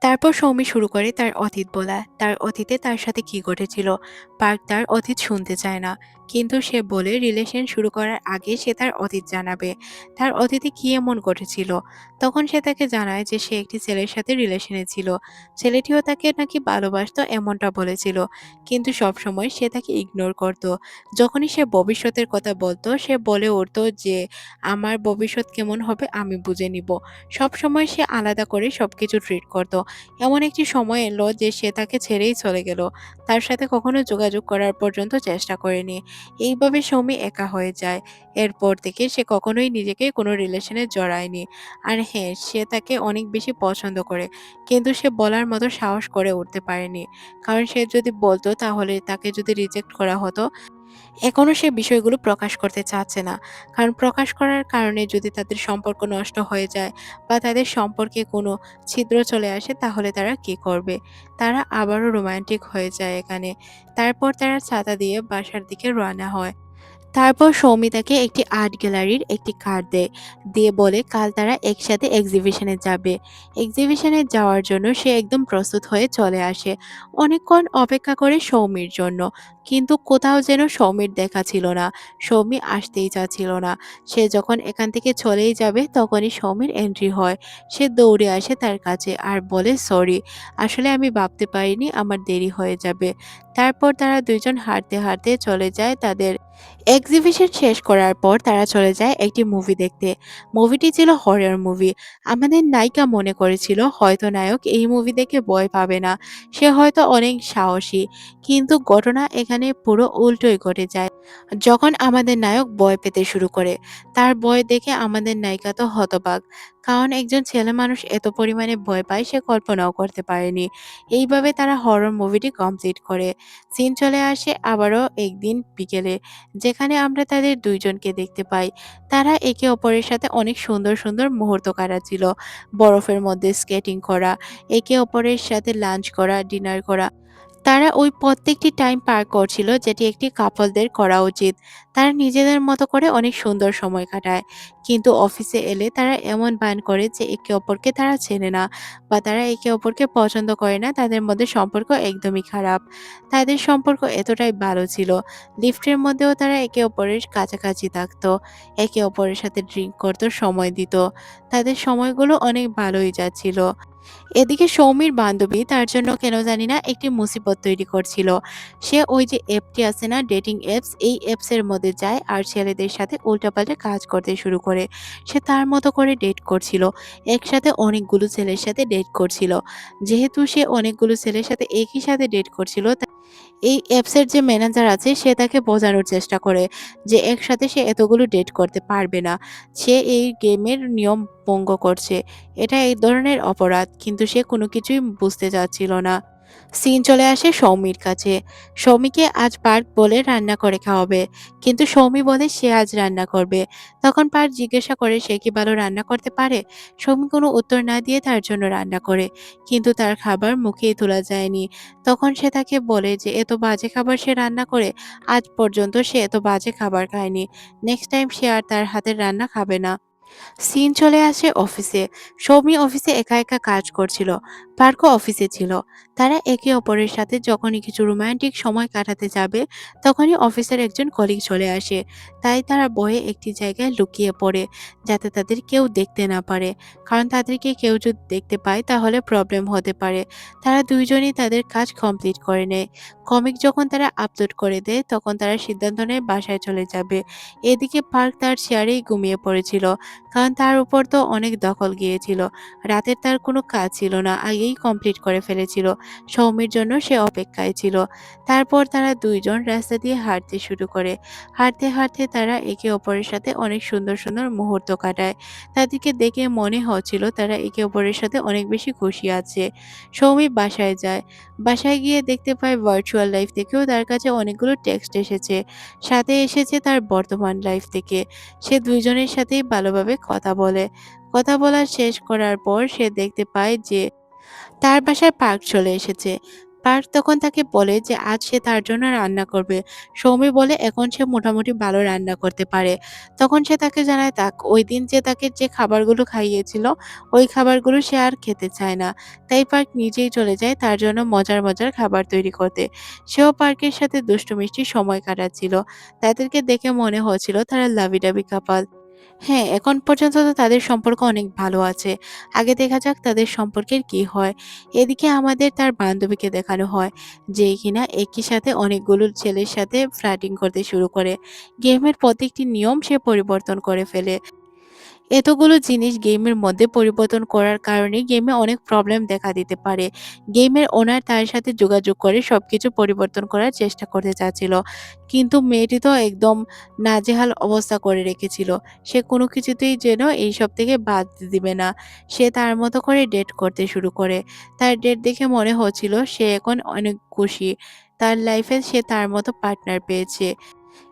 তারপর সৌমি শুরু করে তার অতীত বলা। তার অতীতে তার সাথে কি ঘটেছিল। পার্ক তার অতীত শুনতে চায় না। কিন্তু সে বলে রিলেশন শুরু করার আগে সে তার অতীত জানাবে। তার অতীতে কি এমন ঘটেছিল। তখন সে তাকে জানায় যে সে একটি ছেলের সাথে রিলেশনে ছিল। ছেলেটিও তাকে নাকি ভালোবাসতো এমনটা বলেছিল। কিন্তু সবসময় সে তাকে ইগনোর করত। যখনই সে ভবিষ্যতের কথা বলতো সে বলে উঠত যে আমার ভবিষ্যৎ কেমন হবে আমি বুঝে নিব। সবসময় সে আলাদা করে সবকিছু ট্রিট করত। এমন একটি সময় এলো যে সে তাকে ছেড়েই চলে গেল। তার সাথে কখনো যোগাযোগ করার পর্যন্ত চেষ্টা করেনি। এইভাবে সৌমি একা হয়ে যায়। এরপর থেকে সে কখনোই নিজেকে কোনো রিলেশনে জড়ায়নি। আর হ্যাঁ, সে তাকে অনেক বেশি পছন্দ করে। কিন্তু সে বলার মতো সাহস করে উঠতে পারেনি। কারণ সে যদি বলতো তাহলে তাকে যদি রিজেক্ট করা হতো। এখনো সে বিষয়গুলো প্রকাশ করতে চাচ্ছে না। কারণ প্রকাশ করার কারণে যদি তাদের সম্পর্ক নষ্ট হয়ে যায় বা তাদের সম্পর্কে কোনো ছিদ্র চলে আসে তাহলে তারা কি করবে? তারা আবারও রোমান্টিক হয়ে যায় এখানে। তারপর তারা ছাতা দিয়ে বাসার দিকে রওনা হয়। তারপর সৌমিতাকে একটি আর্ট গ্যালারির একটি কার্ড দেয়। দিয়ে বলে কাল তারা একসাথে এক্সিবিশনে যাবে। এক্সিবিশনে যাওয়ার জন্য সে একদম প্রস্তুত হয়ে চলে আসে। অনেকক্ষণ অপেক্ষা করে সৌমির জন্য। কিন্তু কোথাও যেন সৌমির দেখা ছিল না। সৌমি আসতেই চাচ্ছিল না। সে যখন এখান থেকে চলেই যাবে তখনই সৌমির এন্ট্রি হয়। সে দৌড়ে আসে তার কাছে আর বলে সরি। আসলে আমি ভাবতে পারিনি আমার দেরি হয়ে যাবে। তারপর তারা দুইজন হাঁটতে হাঁটতে চলে যায় তাদের এক্সিবিশন শেষ করার পর তারা চলে যায় একটি মুভি দেখতে। মুভিটি ছিল হরর মুভি। আমাদের নায়িকা মনে করেছিল হয়তো নায়ক এই মুভি দেখে ভয় পাবে না। সে হয়তো অনেক সাহসী। কিন্তু ঘটনা এখানে পুরো উল্টোই ঘটে যায়। যখন আমাদের নায়ক ভয় পেতে শুরু করে, তার ভয় দেখে আমাদের নায়িকা তো হতবাক। কারণ একজন ছেলে মানুষ এত পরিমাণে ভয় পায় সে কল্পনাও করতে পারেনি। এইভাবে তারা হরর মুভিটি কমপ্লিট করে। সিন চলে আসে আবারও একদিন বিকেলে। যেখানে আমরা তাদের দুইজনকে দেখতে পাই। তারা একে অপরের সাথে অনেক সুন্দর সুন্দর মুহূর্ত কাটাচ্ছিল। বরফের মধ্যে স্কেটিং করা, একে অপরের সাথে লাঞ্চ করা, ডিনার করা। তারা ওই প্রত্যেকটি টাইম পার করছিল যেটি একটি কাপলদের করা উচিত। তারা নিজেদের মতো করে অনেক সুন্দর সময় কাটায়। কিন্তু অফিসে এলে তারা এমন ভান করে যে একে অপরকে তারা চেনে না বা তারা একে অপরকে পছন্দ করে না। তাদের মধ্যে সম্পর্ক একদমই খারাপ। তাদের সম্পর্ক এতটাই ভালো ছিল। লিফটের মধ্যেও তারা একে অপরের কাছাকাছি থাকতো। একে অপরের সাথে ড্রিংক করত, সময় দিত। তাদের সময়গুলো অনেক ভালোই যাচ্ছিল। এদিকে সৌমির বান্ধবী তার জন্য কেন জানি না একটি মুসিবত তৈরি করছিল। সে ওই যে অ্যাপটি আছে না, ডেটিং অ্যাপস, এই অ্যাপসের মধ্যে যায় আর ছেলেদের সাথে উল্টাপাল্টা কাজ করতে শুরু করে। সে তার মতো করে ডেট করছিল। একসাথে অনেকগুলো ছেলের সাথে ডেট করছিল। যেহেতু সে অনেকগুলো ছেলের সাথে একই সাথে ডেট করছিল, এই অ্যাপসের যে ম্যানেজার আছে সে তাকে বোঝানোর চেষ্টা করে যে একসাথে সে এতগুলো ডেট করতে পারবে না। সে এই গেমের নিয়ম ভঙ্গ করছে। এটা এক ধরনের অপরাধ। কিন্তু সে কোনো কিছুই বুঝতে চাচ্ছিল না। সিন চলে আসে সৌমির কাছে। সৌমিকে আজ পার্থ বলে রান্না করে খাওয়াবে। কিন্তু সৌমি বলে সে আজ রান্না করবে। তখন পার্থ জিজ্ঞাসা করে সে কি ভালো রান্না করতে পারে। সৌমি কোনো উত্তর না দিয়ে তার জন্য রান্না করে। কিন্তু তার খাবার মুখেই তোলা যায়নি। তখন সে তাকে বলে যে এত বাজে খাবার সে রান্না করে। আজ পর্যন্ত সে এত বাজে খাবার খায়নি। নেক্সট টাইম সে আর তার হাতের রান্না খাবে না। সিন চলে আসে অফিসে। সৌমি অফিসে একা একা কাজ করছিল। পার্কও অফিসে ছিল। তারা একে অপরের সাথে যখনই কিছু রোমান্টিক সময় কাটাতে যাবে তখনই অফিসের একজন কলিগ চলে আসে। তাই তারা ভয়ে একটি জায়গায় লুকিয়ে পড়ে যাতে তাদের কেউ দেখতে না পারে। কারণ তাদেরকে কেউ যদি দেখতে পায় তাহলে প্রবলেম হতে পারে। তারা দুইজনই তাদের কাজ কমপ্লিট করে নেয়। কমিক যখন তারা আপলোড করে দেয় তখন তারা সিদ্ধান্ত নেয় বাসায় চলে যাবে। এদিকে পার্ক তার চেয়ারেই ঘুমিয়ে পড়েছিল। কারণ তার উপর তো অনেক দখল গিয়েছিল। রাতের তার কোনো কাজ ছিল না, আগেই কমপ্লিট করে ফেলেছিল। সৌমির জন্য সে অপেক্ষায় ছিল। তারপর তারা দুইজন রাস্তা দিয়ে হাঁটতে শুরু করে। হাঁটতে হাঁটতে তারা একে অপরের সাথে অনেক সুন্দর সুন্দর মুহূর্ত কাটায়। তাদেরকে দেখে মনে হচ্ছিল তারা একে অপরের সাথে অনেক বেশি খুশি আছে। সৌমি বাসায় যায়। বাসায় গিয়ে দেখতে পায় ভার্চুয়াল লাইফ থেকেও তার কাছে অনেকগুলো টেক্সট এসেছে। সাথে এসেছে তার বর্তমান লাইফ থেকে। সে দুইজনের সাথেই ভালোভাবে কথা বলে। কথা বলা শেষ করার পর সে দেখতে পায় যে তার বাসায় পার্ক চলে এসেছে। পার্থ তখন তাকে বলে যে আজ সে তার জন্য রান্না করবে। সৌমি বলে এখন সে মোটামুটি ভালো রান্না করতে পারে। তখন সে তাকে জানায় ওইদিন যে তাকে যে খাবারগুলো খাইয়েছিল, ওই খাবারগুলো সে আর খেতে চায় না। তাই পার্ক নিজেই চলে যায় তার জন্য মজার, মজার খাবার তৈরি করতে। সেও পার্কের সাথে দুষ্টু মিষ্টি সময় কাটাচ্ছিল। তাদেরকে দেখে মনে হচ্ছিল তারা লাভি-ডাভি কাপল। হ্যাঁ, এখন পর্যন্ত তো তাদের সম্পর্ক অনেক ভালো আছে। আগে দেখা যাক তাদের সম্পর্কের কি হয়। এদিকে আমাদের তার বান্ধবীকে দেখানো হয়, যে কিনা একই সাথে অনেকগুলো ছেলের সাথে ফ্লার্টিং করতে শুরু করে। গেমের প্রত্যেকটি নিয়ম সে পরিবর্তন করে ফেলে। এতগুলো জিনিস গেমের মধ্যে পরিবর্তন করার কারণে গেমে অনেক প্রবলেম দেখা দিতে পারে। গেমের ওনার তার সাথে যোগাযোগ করে সবকিছু পরিবর্তন করার চেষ্টা করতে চাচ্ছিল। কিন্তু মেয়েটি তো একদম নাজেহাল অবস্থা করে রেখেছিল। সে কোনো কিছুতেই যেন এইসব থেকে বাদ দিবে না। সে তার মতো করে ডেট করতে শুরু করে। তার ডেট দেখে মনে হচ্ছিল সে এখন অনেক খুশি। তার লাইফে সে তার মতো পার্টনার পেয়েছে।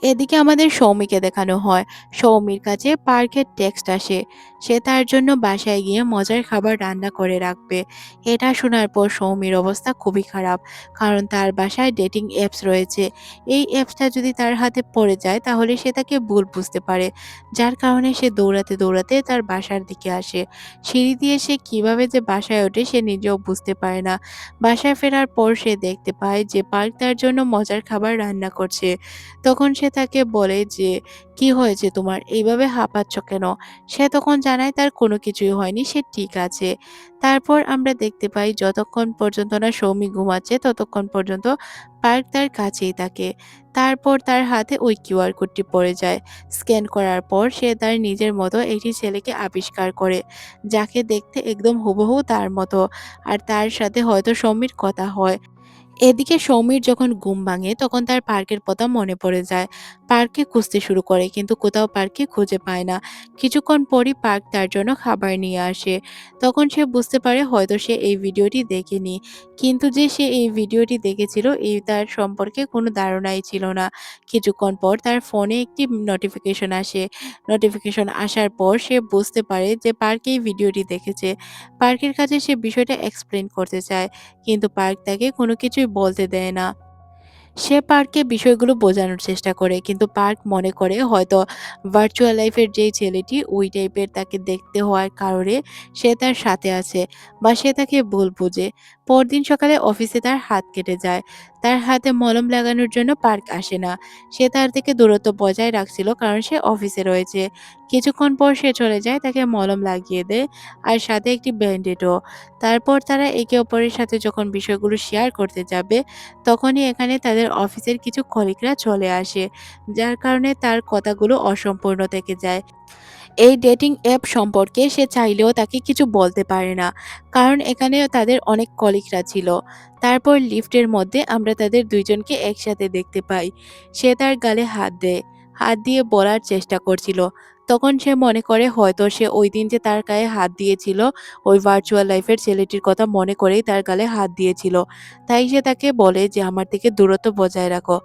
এদিকে আমাদের সৌমিকে দেখানো হয়। সৌমির কাছে পার্কের টেক্সট আসে। সে তার জন্য বাসায় গিয়ে মজার খাবার রান্না করে রাখবে। এটা শোনার পর সৌমির অবস্থা খুবই খারাপ। কারণ তার বাসায় ডেটিং অ্যাপস রয়েছে। এই অ্যাপসটা যদি তার হাতে পড়ে যায় তাহলে সে তাকে ভুল বুঝতে পারে। যার কারণে সে দৌড়াতে, দৌড়াতে তার বাসার দিকে আসে। সিঁড়ি দিয়ে সে কিভাবে যে বাসায় ওঠে সে নিজেও বুঝতে পারে না। বাসায় ফেরার পর সে দেখতে পায় যে পার্ক তার জন্য মজার খাবার রান্না করছে। তখন সে তাকে বলে যে, "কি হয়েছে তোমার? এইভাবে হাঁপাচ্ছ কেন?" সে তখন জানায় তার কোনো কিছুই হয়নি, সে ঠিক আছে। তারপর আমরা দেখতে পাই যতক্ষণ পর্যন্ত না সৌমি ঘুমাচ্ছে ততক্ষণ পর্যন্ত পার্ক তার কাছেই থাকে। তারপর তার হাতে ওই কিউআর কোডটি পড়ে যায়। স্ক্যান করার পর সে তার নিজের মতো একটি ছেলেকে আবিষ্কার করে, যাকে দেখতে একদম হুবহু তার মতো। আর তার সাথে হয়তো সৌমির কথা হয়। এদিকে সৌমির যখন ঘুম ভাঙে তখন তার পার্কের কথা মনে পড়ে যায়। পার্কে খুঁজতে শুরু করে কিন্তু কোথাও পার্ককে খুঁজে পায় না। কিছুক্ষণ পরই পার্ক তার জন্য খাবার নিয়ে আসে। তখন সে বুঝতে পারে হয়তো সে এই ভিডিওটি দেখেনি। কিন্তু যে সে এই ভিডিওটি দেখেছিল এই তার সম্পর্কে কোনো ধারণাই ছিল না। কিছুক্ষণ পর তার ফোনে একটি নোটিফিকেশন আসে। নোটিফিকেশন আসার পর সে বুঝতে পারে যে পার্ক এই ভিডিওটি দেখেছে। পার্কের কাছে সে বিষয়টা এক্সপ্লেইন করতে চায়। কিন্তু পার্ক তাকে কোনো কিছুই বলতে দেয় না। সে পার্ককে বিষয়গুলো বোঝানোর চেষ্টা করে। কিন্তু পার্ক মনে করে হয়তো ভার্চুয়াল লাইফের যেই ছেলেটি ওই টাইপের তাকে দেখতে হওয়ার কারণে সে তার সাথে আছে বা সে তাকে ভুল বুঝে। পরদিন সকালে অফিসে তার হাত কেটে যায়। তার হাতে মলম লাগানোর জন্য পার্ক আসে না। সে তার থেকে দূরত্ব বজায় রাখছিল কারণ সে অফিসে রয়েছে। কিছুক্ষণ পর সে চলে যায়, তাকে মলম লাগিয়ে দেয় আর সাথে একটি ব্যান্ডেডও। তারপর তারা একে অপরের সাথে যখন বিষয়গুলো শেয়ার করতে যাবে তখনই এখানে তাদের অফিসের কিছু কলিগরা চলে আসে। যার কারণে তার কথাগুলো অসম্পূর্ণ থেকে যায়। এই ডেটিং অ্যাপ সম্পর্কে সে চাইলেও তাকে কিছু বলতে পারে না। কারণ এখানে তাদের অনেক কলিগরা ছিল। তারপর লিফটের মধ্যে আমরা তাদের ২ জনকে একসাথে দেখতে পাই। সে তার গালে হাত দেয়। হাত দিয়ে বলার চেষ্টা করছিল। তখন সে মনে করে হয়তো সে ঐদিন যে তার গায়ে হাত দিয়েছিল, ওই ভার্চুয়াল লাইফের ছেলেটির কথা মনে করেই তার গালে হাত দিয়েছিল। তাই সে তাকে বলে যে, "আমার থেকে দূরত্ব বজায় রাখো।"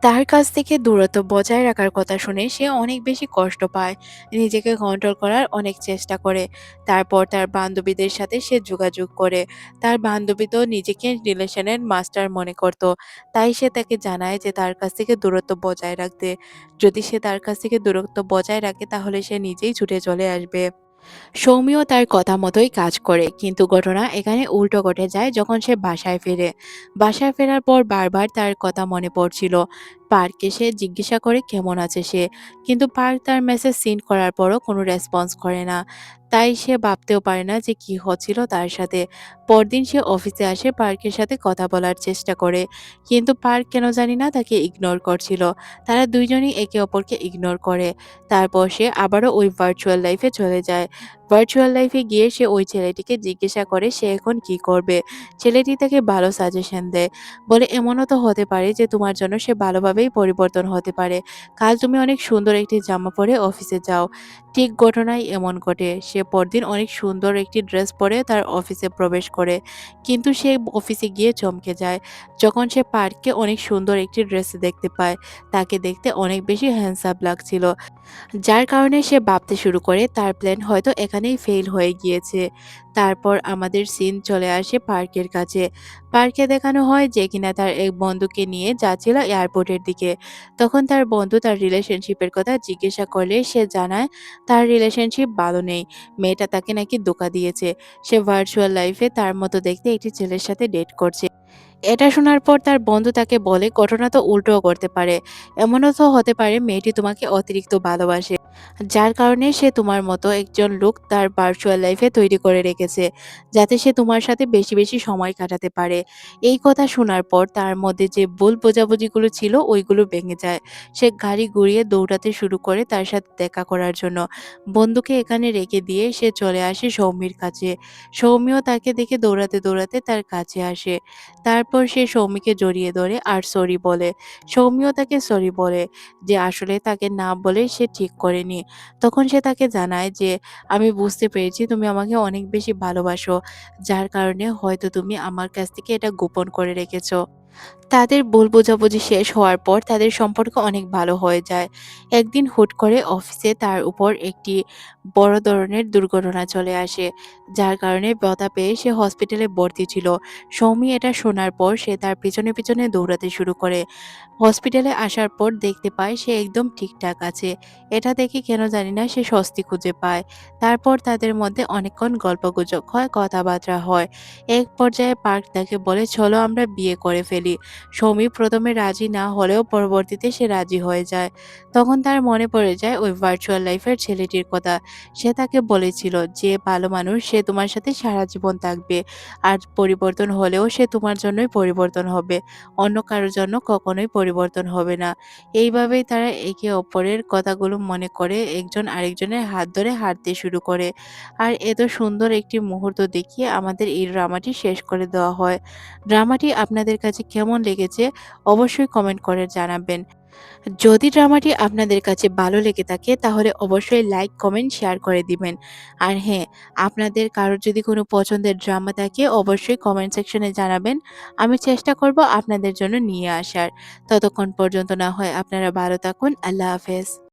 তার কাছ থেকে দূরত্ব বজায় রাখার কথা শুনে সে অনেক বেশি কষ্ট পায়। নিজেকে কন্ট্রোল করার অনেক চেষ্টা করে। তারপর তার বান্ধবীদের সাথে সে যোগাযোগ করে। তার বান্ধবী তো নিজেকে রিলেশনের মাস্টার মনে করত। তাই সে তাকে জানায় যে তার কাছ থেকে দূরত্ব বজায় রাখতে। যদি সে তার কাছ থেকে দূরত্ব বজায় রাখে তাহলে সে নিজেই ছুটে চলে আসবে। সৌমিও তার কথা মতোই কাজ করে, কিন্তু ঘটনা এখানে উল্টো ঘটে যায় যখন সে বাসায় ফেরে। বাসায় ফেরার পর বারবার তার কথা মনে পড়ছিল। পার্ককে সে জিজ্ঞাসা করে কেমন আছে সে, কিন্তু পার্ক তার মেসেজ সিন করার পরও কোনো রেসপন্স করে না। তাই সে ভাবতেও পারে না যে কি হচ্ছিল তার সাথে। পরদিন সে অফিসে আসে পার্কের সাথে কথা বলার চেষ্টা করে, কিন্তু পার্ক কেন জানি না তাকে ইগনোর করছিল। তারা দুইজনই একে অপরকে ইগনোর করে। তারপর সে আবারও ওই ভার্চুয়াল লাইফে চলে যায়। ভার্চুয়াল লাইফে গিয়ে সে ওই ছেলেটিকে জিজ্ঞাসা করে সে এখন কি করবে। ছেলেটি তাকে ভালো সাজেশন দেয়। বলে, "এমনও তো হতে পারে যে তোমার জন্য সে ভালোভাবেই পরিবর্তন হতে পারে। কাল তুমি অনেক সুন্দর একটি জামা পরে অফিসে যাও।" ঠিক ঘটনাই এমন ঘটে। সে পরদিন অনেক সুন্দর একটি ড্রেস পরে তার অফিসে প্রবেশ করে। কিন্তু সে অফিসে গিয়ে চমকে যায়। যখন সে পার্ককে অনেক সুন্দর একটি ড্রেসে দেখতে পায়। তাকে দেখতে অনেক বেশি হ্যান্ডসাম লাগছিল। যার কারণে সে ভাবতে শুরু করে তার প্ল্যান হয়তো এখান এখানেই ফেল হয়ে গিয়েছে। তারপর আমাদের সিন চলে আসে পার্কের কাছে। পার্কে দেখানো হয় যে কিনা তার এক বন্ধুকে নিয়ে যাচ্ছিল এয়ারপোর্টের দিকে। তখন তার বন্ধু তার রিলেশনশিপের কথা জিজ্ঞাসা করলে সে জানায় তার রিলেশনশিপ ভালো নেই। মেয়েটা তাকে নাকি ধোঁকা দিয়েছে। সে ভার্চুয়াল লাইফে তার মতো দেখতে একটি ছেলের সাথে ডেট করছে। এটা শোনার পর তার বন্ধু তাকে বলে ঘটনা তো উল্টোও করতে পারে। এমনও তো হতে পারে মেয়েটি তোমাকে অতিরিক্ত ভালোবাসে। যার কারণে সে তোমার মতো একজন লোক তার ভার্চুয়াল লাইফে তৈরি করে রেখেছে। যাতে সে তোমার সাথে বেশি, বেশি সময় কাটাতে পারে। এই কথা শোনার পর তার মধ্যে যে ভুল বোঝাবুঝিগুলো ছিল ওইগুলো ভেঙে যায়। সে গাড়ি ঘুরিয়ে দৌড়াতে শুরু করে তার সাথে দেখা করার জন্য। বন্ধুকে এখানে রেখে দিয়ে সে চলে আসে সৌমির কাছে। সৌমিও তাকে দেখে দৌড়াতে, দৌড়াতে তার কাছে আসে। তারপর সে সৌমিকে জড়িয়ে ধরে আর সরি বলে। সৌমিও তাকে সরি বলে যে আসলে তাকে না বলে সে ঠিক করেনি। তখন সে তাকে জানায় যে, "আমি বুঝতে পেরেছি তুমি আমাকে অনেক বেশি ভালোবাসো। যার কারণে হয়তো তুমি আমার কাছ থেকে এটা গোপন করে রেখেছ।" তাদের ভুল বোঝাবুঝি শেষ হওয়ার পর তাদের সম্পর্ক অনেক ভালো হয়ে যায়। একদিন হুট করে অফিসে তার উপর একটি বড় ধরনের দুর্ঘটনা চলে আসে। যার কারণে ব্যথা পেয়ে সে হসপিটালে ভর্তি ছিল। সৌমি এটা শোনার পর সে তার পেছনে, পেছনে দৌড়াতে শুরু করে। হসপিটালে আসার পর দেখতে পায় সে একদম ঠিকঠাক আছে। এটা দেখে কেন জানি না সে স্বস্তি খুঁজে পায়। তারপর তাদের মধ্যে অনেকক্ষণ গল্পগুজব হয়, কথাবার্তা হয়। এক পর্যায়ে পার্ক তাকে বলে, "চলো আমরা বিয়ে করে ফেলি।" সৌমি ১ম এ রাজি না হলেও পরবর্তীতে সে রাজি হয়ে যায়। তখন তার মনে পড়ে যায় ওই ভার্চুয়াল লাইফের ছেলেটির কথা। সে তাকে বলেছিল, "যে ভালো মানুষ সে তোমার সাথে সারা জীবন থাকবে। আর পরিবর্তন হলেও সে তোমার জন্যই পরিবর্তন হবে। অন্য কারো জন্য কখনোই পরিবর্তন হবে না।" এইভাবেই তারা একে অপরের কথাগুলো মনে করে একজন আরেকজনের হাত ধরে হাঁটতে শুরু করে। আর এত সুন্দর একটি মুহূর্ত দেখিয়ে আমাদের এই ড্রামাটি শেষ করে দেওয়া হয়। ড্রামাটি আপনাদের কাছে কেমন লেগেছে অবশ্যই কমেন্ট করে জানাবেন। যদি ড্রামাটি আপনাদের কাছে ভালো লেগে থাকে তাহলে অবশ্যই লাইক, কমেন্ট, শেয়ার করে দিবেন। আর হ্যাঁ, আপনাদের কারোর যদি কোনো পছন্দের ড্রামা থাকে অবশ্যই কমেন্ট সেকশনে জানাবেন। আমি চেষ্টা করব আপনাদের জন্য নিয়ে আসার। ততক্ষণ পর্যন্ত না হয় আপনারা ভালো থাকুন। আল্লাহ হাফেজ।